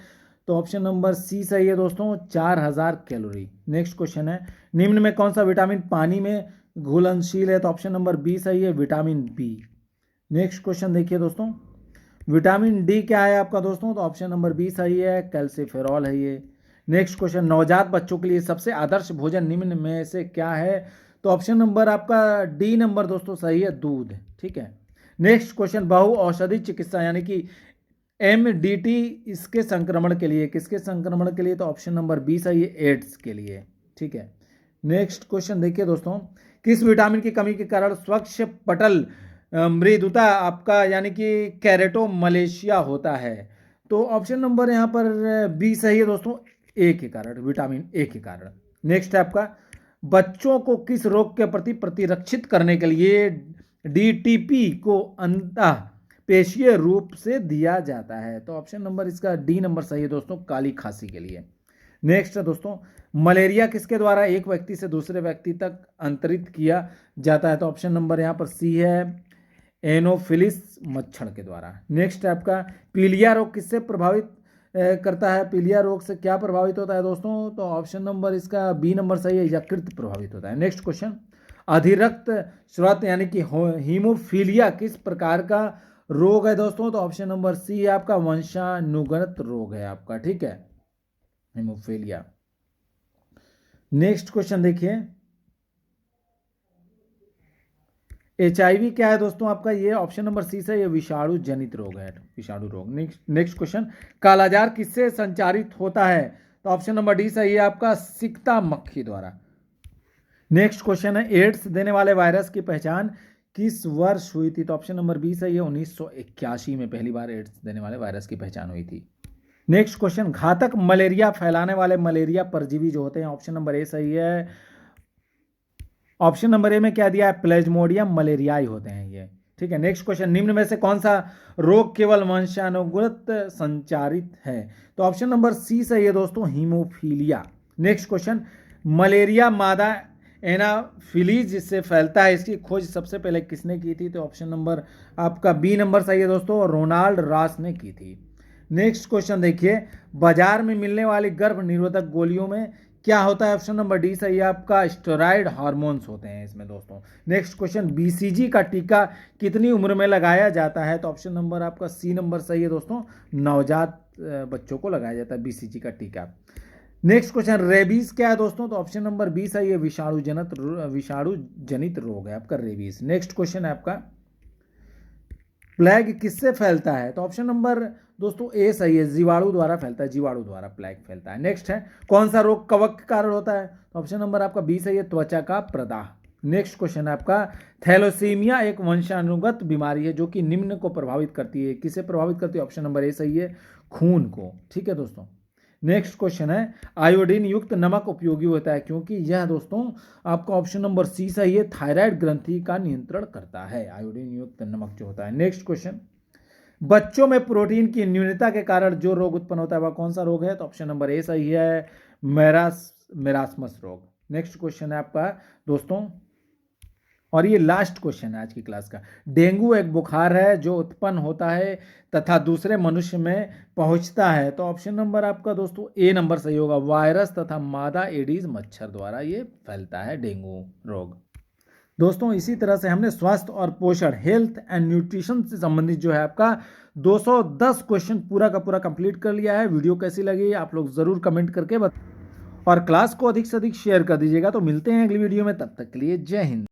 तो ऑप्शन नंबर सी सही है दोस्तों, 4000 कैलोरी। नेक्स्ट क्वेश्चन है, निम्न में कौन सा विटामिन पानी में घुलनशील है? तो ऑप्शन नंबर बी सही है, विटामिन बी। नेक्स्ट क्वेश्चन देखिए दोस्तों, विटामिन डी क्या है आपका दोस्तों? तो ऑप्शन नंबर बी सही है, कैल्सिफेरॉल है ये। नेक्स्ट क्वेश्चन, नवजात बच्चों के लिए सबसे आदर्श भोजन निम्न में से क्या है? तो ऑप्शन नंबर आपका डी नंबर दोस्तों सही है, दूध। ठीक है। नेक्स्ट क्वेश्चन, बहु औषधि चिकित्सा यानी कि एमडीटी इसके संक्रमण के लिए, किसके संक्रमण के लिए? तो ऑप्शन नंबर बी सही है, एड्स के लिए। ठीक है। नेक्स्ट क्वेश्चन देखिए दोस्तों, किस विटामिन की कमी के कारण स्वच्छ पटल मृदुता आपका यानी कि कैरेटोमलेशिया होता है? तो ऑप्शन नंबर यहाँ पर बी सही है दोस्तों, ए के कारण, विटामिन ए के कारण। नेक्स्ट है आपका, बच्चों को किस रोग के प्रति प्रतिरक्षित करने के लिए डीटीपी को अंतः पेशीय रूप से दिया जाता है? तो ऑप्शन नंबर इसका डी नंबर सही है दोस्तों, काली खांसी के लिए। नेक्स्ट है दोस्तों, मलेरिया किसके द्वारा एक व्यक्ति से दूसरे व्यक्ति तक अंतरित किया जाता है? तो ऑप्शन नंबर यहाँ पर सी है, एनोफिलिस मच्छर के द्वारा। नेक्स्ट है आपका, पीलिया रोग किससे प्रभावित करता है? पीलिया रोग से क्या प्रभावित होता है दोस्तों? तो ऑप्शन नंबर इसका बी नंबर सही है, यकृत प्रभावित होता है। नेक्स्ट क्वेश्चन, अधिरक्त श्वत यानी कि हीमोफीलिया किस प्रकार का रोग है दोस्तों? तो ऑप्शन नंबर सी है आपका, वंशानुगत रोग है आपका। ठीक है, हीमोफीलिया। नेक्स्ट क्वेश्चन देखिए, HIV क्या है दोस्तों आपका? ये ऑप्शन नंबर सी से, ये विषाणु जनित रोग है, विषाणु रोग। नेक्स्ट क्वेश्चन, कालाजार किससे संचारित होता है? तो ऑप्शन नंबर डी सही है आपका, सिकता मक्खी द्वारा। नेक्स्ट क्वेश्चन है, एड्स देने वाले वायरस की पहचान किस वर्ष हुई थी? तो ऑप्शन नंबर बी सही है, 1981 में पहली बार एड्स देने वाले वायरस की पहचान हुई थी। नेक्स्ट क्वेश्चन, घातक मलेरिया फैलाने वाले मलेरिया परजीवी जो होते हैं, ऑप्शन नंबर ए सही है। ऑप्शन नंबर ए में क्या दिया है? प्लेज्मोडियम मलेरियाई होते हैं ये। ठीक है। नेक्स्ट क्वेश्चन, निम्न में से कौन सा रोग केवल वंशानुगत संचारित है? तो ऑप्शन नंबर सी सही है दोस्तों, हीमोफीलिया। नेक्स्ट क्वेश्चन, मलेरिया मादा एनाफिलीज से फैलता है, इसकी खोज सबसे पहले किसने की थी? तो ऑप्शन नंबर आपका बी नंबर सही है दोस्तों, रोनाल्ड रॉस ने की थी। नेक्स्ट क्वेश्चन देखिए, बाजार में मिलने वाली गर्भ निरोधक गोलियों में क्या होता है? ऑप्शन नंबर डी सही है आपका, स्टेरॉइड हार्मोन्स होते हैं इसमें दोस्तों। नेक्स्ट क्वेश्चन, BCG का टीका कितनी उम्र में लगाया जाता है? तो ऑप्शन नंबर आपका सी नंबर सही है दोस्तों, नवजात बच्चों को लगाया जाता है BCG का टीका। नेक्स्ट क्वेश्चन, रेबीज क्या है दोस्तों? तो ऑप्शन नंबर बी सही है, विषाणु जनित रोग है आपका रेबीज। नेक्स्ट क्वेश्चन है आपका, प्लेग किससे फैलता है? तो ऑप्शन नंबर दोस्तों ए सही है, जीवाणु द्वारा फैलता है, जीवाणु द्वारा प्लेग फैलता है। नेक्स्ट है, कौन सा रोग कवक के कारण होता है? तो ऑप्शन नंबर आपका बी सही है, त्वचा का प्रदाह। नेक्स्ट क्वेश्चन है आपका, थैलोसीमिया एक वंशानुगत बीमारी है जो कि निम्न को प्रभावित करती है, किसे प्रभावित करती है? ऑप्शन नंबर ए सही है, खून को। ठीक है दोस्तों। नेक्स्ट क्वेश्चन है, आयोडीन युक्त नमक उपयोगी होता है क्योंकि यह दोस्तों आपका ऑप्शन नंबर सी सही है, थायराइड ग्रंथि का नियंत्रण करता है, आयोडीन युक्त नमक जो होता है। नेक्स्ट क्वेश्चन, बच्चों में प्रोटीन की न्यूनता के कारण जो रोग उत्पन्न होता है वह कौन सा रोग है? तो ऑप्शन नंबर ए सही है, मेरास्मस रोग। नेक्स्ट क्वेश्चन है आपका दोस्तों, और ये लास्ट क्वेश्चन है आज की क्लास का, डेंगू एक बुखार है जो उत्पन्न होता है तथा दूसरे मनुष्य में पहुंचता है। तो ऑप्शन नंबर आपका दोस्तों ए नंबर सही होगा, वायरस तथा मादा एडीज मच्छर द्वारा ये फैलता है डेंगू रोग। दोस्तों इसी तरह से हमने स्वास्थ्य और पोषण, हेल्थ एंड न्यूट्रिशन से संबंधित जो है आपका 210 क्वेश्चन पूरा का पूरा कंप्लीट कर लिया है। वीडियो कैसी लगी आप लोग जरूर कमेंट करके और क्लास को अधिक से अधिक शेयर कर दीजिएगा। तो मिलते हैं अगली वीडियो में, तब तक के लिए जय हिंद।